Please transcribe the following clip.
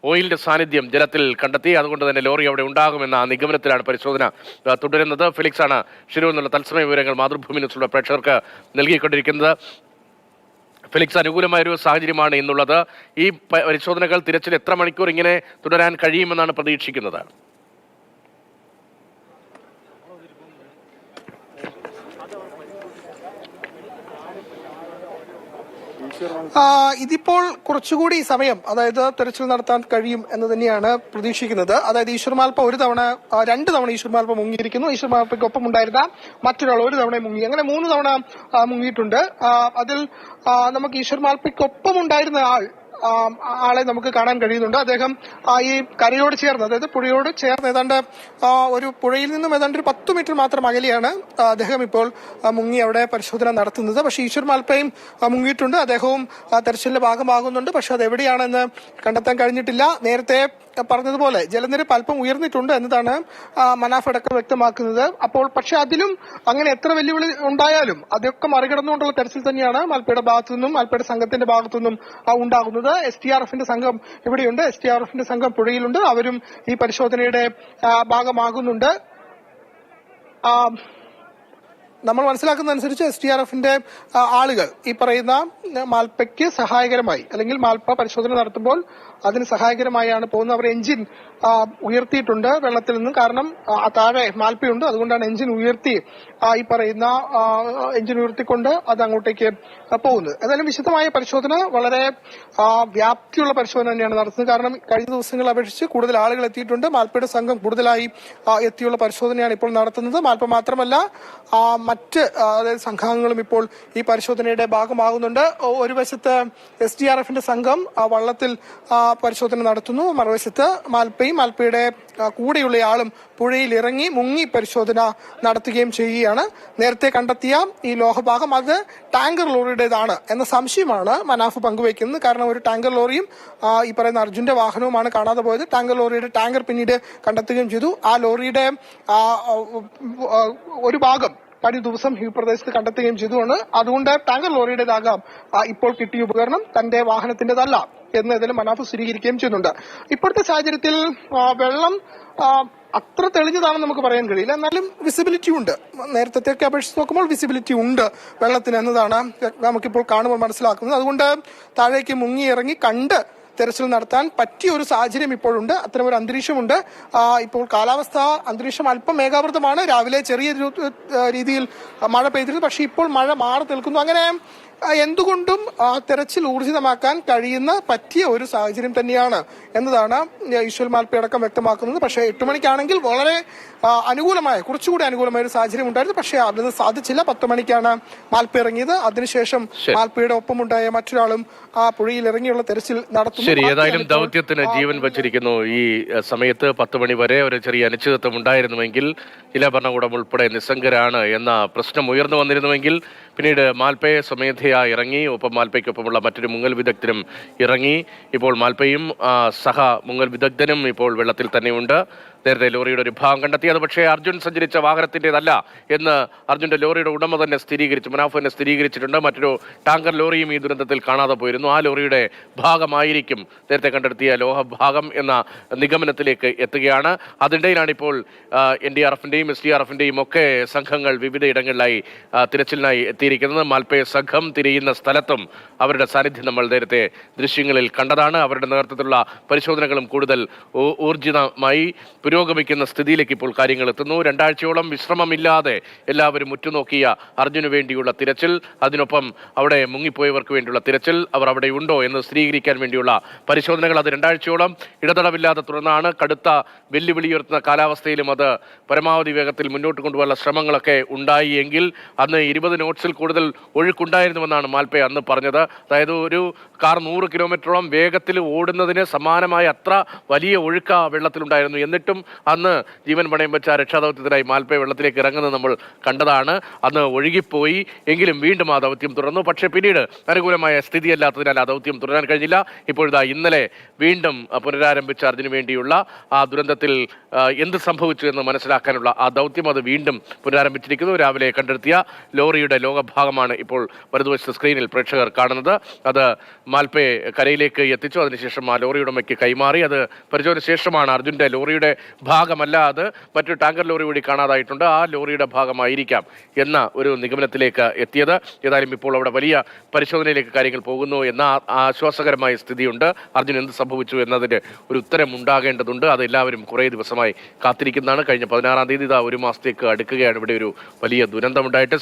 ഓയിലിന്റെ സാന്നിധ്യം ജലത്തിൽ കണ്ടെത്തി. അതുകൊണ്ട് തന്നെ ലോറി അവിടെ ഉണ്ടാകുമെന്ന നിഗമനത്തിലാണ് പരിശോധന തുടരുന്നത്. ഫെലിക്സ് ആണ് ഷിരൂരിൽ നിന്നുള്ള തത്സമയ വിവരങ്ങൾ മാതൃഭൂമി ന്യൂസിലുള്ള പ്രേക്ഷകർക്ക് നൽകിക്കൊണ്ടിരിക്കുന്നത്. ഫെലിക്സ്, അനുകൂലമായൊരു സാഹചര്യമാണ് ഇന്നുള്ളത്. ഈ പരിശോധനകൾ, തിരച്ചിൽ എത്ര മണിക്കൂർ ഇങ്ങനെ തുടരാൻ കഴിയുമെന്നാണ് പ്രതീക്ഷിക്കുന്നത്? ഇതിപ്പോൾ കുറച്ചുകൂടി സമയം, അതായത് തെരച്ചിൽ നടത്താൻ കഴിയും എന്ന് തന്നെയാണ് പ്രതീക്ഷിക്കുന്നത്. അതായത് ഈശ്വർമാൽപ്പ രണ്ട് തവണ ഈശ്വർമാൽപ്പ മുങ്ങിയിരിക്കുന്നു. ഈശ്വർമാൽപ്പയ്ക്കൊപ്പം ഉണ്ടായിരുന്ന മറ്റൊരാൾ ഒരു തവണ മുങ്ങി, അങ്ങനെ 3 തവണ മുങ്ങിയിട്ടുണ്ട്. അതിൽ നമുക്ക് ഈശ്വർമാൽപ്പയ്ക്കൊപ്പം ഉണ്ടായിരുന്ന ആളെ നമുക്ക് കാണാൻ കഴിയുന്നുണ്ട്. അദ്ദേഹം ഈ കരയോട് ചേർന്ന്, അതായത് പുഴയോട് ചേർന്ന് ഏതാണ്ട് ഒരു പുഴയിൽ നിന്നും ഏതാണ്ട് ഒരു 10 മീറ്റർ മാത്രം അകലെയാണ് അദ്ദേഹം ഇപ്പോൾ മുങ്ങി അവിടെ പരിശോധന നടത്തുന്നത്. പക്ഷേ ഈശ്വർമാൽപ്പയും മുങ്ങിയിട്ടുണ്ട്. അദ്ദേഹവും തെരച്ചിലിന്റെ ഭാഗമാകുന്നുണ്ട്. പക്ഷെ അത് എവിടെയാണെന്ന് കണ്ടെത്താൻ കഴിഞ്ഞിട്ടില്ല. നേരത്തെ പറഞ്ഞതുപോലെ ജലനിരപ്പ് അല്പം ഉയർന്നിട്ടുണ്ട് എന്നതാണ് മനാഫ് അടക്കം വ്യക്തമാക്കുന്നത്. പക്ഷെ അതിലും അങ്ങനെ എത്ര വെല്ലുവിളി ഉണ്ടായാലും അതൊക്കെ മറികടന്നുകൊണ്ടുള്ള തെരച്ചിൽ തന്നെയാണ് മാൽപ്പയുടെ ഭാഗത്തുനിന്നും മാൽപ്പയുടെ സംഘത്തിന്റെ ഭാഗത്തുനിന്നും ഉണ്ടാകുന്നത്. STRFന്റെ സംഘം ഇവിടെയുണ്ട്. STRFന്റെ സംഘം പുഴയിലുണ്ട്. അവരും ഈ പരിശോധനയുടെ ഭാഗമാകുന്നുണ്ട്. നമ്മൾ മനസ്സിലാക്കുന്നതനുസരിച്ച് STRFന്റെ ആളുകൾ ഈ പറയുന്ന മാൽപ്പയ്ക്ക് സഹായകരമായി, അല്ലെങ്കിൽ മാൽപ്പ പരിശോധന നടത്തുമ്പോൾ അതിന് സഹായകരമായാണ് പോകുന്നത്. അവർ എഞ്ചിൻ ഉയർത്തിയിട്ടുണ്ട് വെള്ളത്തിൽ നിന്ന്. കാരണം താഴെ മാൽപ്പയുണ്ട്, അതുകൊണ്ടാണ് എഞ്ചിൻ ഉയർത്തി ഈ പറയുന്ന എഞ്ചിൻ ഉയർത്തിക്കൊണ്ട് അത് അങ്ങോട്ടേക്ക് പോകുന്നത്. ഏതായാലും വിശദമായ പരിശോധന, വളരെ വ്യാപ്തിയുള്ള പരിശോധന തന്നെയാണ് നടത്തുന്നത്. കാരണം കഴിഞ്ഞ ദിവസങ്ങളെ അപേക്ഷിച്ച് കൂടുതൽ ആളുകൾ എത്തിയിട്ടുണ്ട്. മാൽപ്പയുടെ സംഘം കൂടുതലായി എത്തിയുള്ള പരിശോധനയാണ് ഇപ്പോൾ നടത്തുന്നത്. മാൽപ്പ മാത്രമല്ല മറ്റ് അതായത് സംഘാംഗങ്ങളും ഇപ്പോൾ ഈ പരിശോധനയുടെ ഭാഗമാകുന്നുണ്ട്. ഒരു വശത്ത് STRFന്റെ സംഘം വള്ളത്തിൽ പരിശോധന നടത്തുന്നു. മറുവശത്ത് മാൽപ്പയുടെ കൂടെയുള്ള ആളും പുഴയിൽ ഇറങ്ങി മുങ്ങി പരിശോധന നടത്തുകയും ചെയ്യുകയാണ്. നേരത്തെ കണ്ടെത്തിയ ഈ ലോഹഭാഗം അത് ടാങ്കർ ലോറിയുടേതാണ് എന്ന സംശയമാണ് മനാഫ് പങ്കുവയ്ക്കുന്നത്. കാരണം ഒരു ടാങ്കർ ലോറിയും ഈ പറയുന്ന അർജുന്റെ വാഹനവുമാണ് കാണാതെ പോയത്. ടാങ്കർ ലോറിയുടെ ടാങ്കർ പിന്നീട് കണ്ടെത്തുകയും ചെയ്തു. ആ ലോറിയുടെ ഒരു ഭാഗം കഴിഞ്ഞ ദിവസം ഈ പ്രദേശത്ത് കണ്ടെത്തുകയും ചെയ്തുകൊണ്ട് അതുകൊണ്ട് ടാങ്കർ ലോറിയുടേതാകാം ഇപ്പോൾ കിട്ടിയ ഉപകരണം, തന്റെ വാഹനത്തിന്റേതല്ല എന്ന് ഇതിലും മനാഫ് സ്ഥിരീകരിക്കുകയും ചെയ്യുന്നുണ്ട്. ഇപ്പോഴത്തെ സാഹചര്യത്തിൽ വെള്ളം അത്ര തെളിഞ്ഞതാണെന്ന് നമുക്ക് പറയാൻ കഴിയില്ല. എന്നാലും വിസിബിലിറ്റി ഉണ്ട്. നേരത്തെ അപേക്ഷിച്ച് നോക്കുമ്പോൾ വിസിബിലിറ്റി ഉണ്ട് വെള്ളത്തിന് എന്നതാണ് നമുക്കിപ്പോൾ കാണുമ്പോൾ മനസ്സിലാക്കുന്നത്. അതുകൊണ്ട് താഴേക്ക് മുങ്ങി ഇറങ്ങി കണ്ട് തെരച്ചിൽ നടത്താൻ പറ്റിയ ഒരു സാഹചര്യം ഇപ്പോഴുണ്ട്. അത്തരമൊരു അന്തരീക്ഷമുണ്ട്. ഇപ്പോൾ അന്തരീക്ഷം അല്പം മേഘാവൃതമാണ്. രാവിലെ ചെറിയ രീതിയിൽ മഴ പെയ്തിരുന്നു. പക്ഷെ ഇപ്പോൾ മഴ മാറി നിൽക്കുന്നു. അങ്ങനെ എന്തുകൊണ്ടും തെരച്ചിൽ ഊർജിതമാക്കാൻ കഴിയുന്ന പറ്റിയ ഒരു സാഹചര്യം തന്നെയാണ് എന്നതാണ് ഈശ്വൽ മാൽപ്പ അടക്കം വ്യക്തമാക്കുന്നത്. പക്ഷേ 8 മണിക്കാണെങ്കിൽ വളരെ കുറച്ചുകൂടി അനുകൂലമായ ഒരു സാഹചര്യം ഉണ്ടായിരുന്നു. പക്ഷേ അതിന് സാധിച്ചില്ല. 10 മണിക്കാണ് മാൽപ്പ ഇറങ്ങിയത്. അതിനുശേഷം മാൽപ്പയുടെ ഒപ്പമുണ്ടായ മറ്റൊരാളും ആ പുഴയിൽ ഇറങ്ങിയുള്ള തെരച്ചിൽ നടത്തുന്നു. ശരി, ഏതായാലും ദൗത്യത്തിന് ജീവൻ വച്ചിരിക്കുന്നു. ഈ സമയത്ത് 10 മണി വരെ ഒരു ചെറിയ അനിശ്ചിതത്വം ഉണ്ടായിരുന്നുവെങ്കിൽ, ജില്ലാ ഭരണകൂടം ഉൾപ്പെടെ നിസ്സംഗരാണ് എന്ന പ്രശ്നം ഉയർന്നു വന്നിരുന്നുവെങ്കിൽ പിന്നീട് മാൽപ്പയെ സ്വമേധയാ ഇറങ്ങി, ഒപ്പം മാൽപ്പയ്ക്കൊപ്പമുള്ള മറ്റൊരു മുങ്ങൽ വിദഗ്ധനും ഇറങ്ങി. ഇപ്പോൾ മാൽപ്പയും സഹ മുങ്ങൽ വിദഗ്ധനും ഇപ്പോൾ വെള്ളത്തിൽ തന്നെയുണ്ട്. നേരത്തെ ലോറിയുടെ ഒരു ഭാഗം കണ്ടെത്തി. അത് പക്ഷേ അർജുൻ സഞ്ചരിച്ച വാഹനത്തിൻ്റെതല്ല എന്ന് അർജുന്റെ ലോറിയുടെ ഉടമ തന്നെ സ്ഥിരീകരിച്ചു, മനാഫ് തന്നെ സ്ഥിരീകരിച്ചിട്ടുണ്ട്. മറ്റൊരു ടാങ്കർ ലോറിയും ഈ ദുരന്തത്തിൽ കാണാതെ പോയിരുന്നു. ആ ലോറിയുടെ ഭാഗമായിരിക്കും നേരത്തെ കണ്ടെത്തിയ ലോഹഭാഗം എന്ന നിഗമനത്തിലേക്ക് എത്തുകയാണ്. അതിനിടയിലാണ് ഇപ്പോൾ NDRFന്റെയും SDRFന്റെയും ഒക്കെ സംഘങ്ങൾ വിവിധയിടങ്ങളിലായി തിരച്ചിലിനായി എത്തിയിരിക്കുന്നത്. മാൽപ്പയെ സംഘം തിരയുന്ന സ്ഥലത്തും അവരുടെ സാന്നിധ്യം നമ്മൾ നേരത്തെ ദൃശ്യങ്ങളിൽ കണ്ടതാണ്. അവരുടെ നേതൃത്വത്തിലുള്ള പരിശോധനകളും കൂടുതൽ ഊർജിതമായി പുരോഗമിക്കുന്ന സ്ഥിതിയിലേക്ക് ഇപ്പോൾ കാര്യങ്ങൾ എത്തുന്നു. 2 ആഴ്ചയോളം വിശ്രമമില്ലാതെ എല്ലാവരും ഉറ്റുനോക്കിയ അർജുന് വേണ്ടിയുള്ള തിരച്ചിൽ, അതിനൊപ്പം അവിടെ മുങ്ങിപ്പോയവർക്ക് വേണ്ടിയുള്ള തിരച്ചിൽ, അവർ അവിടെ ഉണ്ടോ എന്ന് സ്ഥിരീകരിക്കാൻ വേണ്ടിയുള്ള പരിശോധനകൾ, അത് 2 ആഴ്ചയോളം ഇടതടവില്ലാതെ തുടർന്നാണ്. കടുത്ത വെല്ലുവിളി ഉയർത്തുന്ന കാലാവസ്ഥയിലും അത് പരമാവധി വേഗത്തിൽ മുന്നോട്ട് കൊണ്ടുപോകാനുള്ള ശ്രമങ്ങളൊക്കെ ഉണ്ടായി. എങ്കിൽ അന്ന് 20 നോട്ട്സിൽ കൂടുതൽ ഒഴുക്കുണ്ടായിരുന്നുവെന്നാണ് മാൽപ്പെ അന്ന് പറഞ്ഞത്. അതായത് ഒരു കാർ 100 കിലോമീറ്ററോളം വേഗത്തിൽ ഓടുന്നതിന് സമാനമായ അത്ര വലിയ ഒഴുക്ക വെള്ളത്തിലുണ്ടായിരുന്നു. എന്നിട്ടും അന്ന് ജീവൻ പണയം വെച്ച രക്ഷാദൗത്യത്തിനായി മാൽപ്പെ വെള്ളത്തിലേക്ക് ഇറങ്ങുന്നത് നമ്മൾ കണ്ടതാണ്. അന്ന് ഒഴുകിപ്പോയി, എങ്കിലും വീണ്ടും ആ ദൗത്യം തുടർന്നു. പക്ഷേ പിന്നീട് അനുകൂലമായ സ്ഥിതിയല്ലാത്തതിനാൽ ആ ദൗത്യം തുടരാൻ കഴിഞ്ഞില്ല. ഇപ്പോഴിതാ ഇന്നലെ വീണ്ടും പുനരാരംഭിച്ച അതിനു വേണ്ടിയുള്ള ആ ദുരന്തത്തിൽ എന്ത് സംഭവിച്ചു എന്ന് മനസ്സിലാക്കാനുള്ള ആ ദൗത്യം അത് വീണ്ടും പുനരാരംഭിച്ചിരിക്കുന്നു. രാവിലെ കണ്ടെത്തിയ ലോറിയുടെ ലോകഭാഗമാണ് ഇപ്പോൾ വലതുവശത്ത് സ്ക്രീനിൽ പ്രേക്ഷകർ കാണുന്നത്. അത് മാൽപ്പെ കരയിലേക്ക് എത്തിച്ചു. അതിനുശേഷം ആ ലോറി ഉടമയ്ക്ക് കൈമാറി. അത് പരിശോധന ശേഷമാണ് അർജുന്റെ ലോറിയുടെ ഭാഗമല്ല, അത് മറ്റൊരു ടാങ്കർ ലോറി കൂടി കാണാതായിട്ടുണ്ട്, ആ ലോറിയുടെ ഭാഗമായിരിക്കാം എന്ന ഒരു നിഗമനത്തിലേക്ക് എത്തിയത്. ഏതായാലും ഇപ്പോൾ അവിടെ വലിയ പരിശോധനയിലേക്ക് കാര്യങ്ങൾ പോകുന്നു എന്ന ആശ്വാസകരമായ സ്ഥിതിയുണ്ട്. അർജുൻ എന്ത് സംഭവിച്ചു എന്നതിന് ഒരു ഉത്തരം ഉണ്ടാകേണ്ടതുണ്ട്. അത് എല്ലാവരും കുറേ ദിവസമായി കാത്തിരിക്കുന്നതാണ്. കഴിഞ്ഞ 16-ാം തീയതി ഒരു മാസത്തേക്ക് അടുക്കുകയാണ് ഇവിടെ ഒരു വലിയ ദുരന്തമുണ്ടായിട്ട്.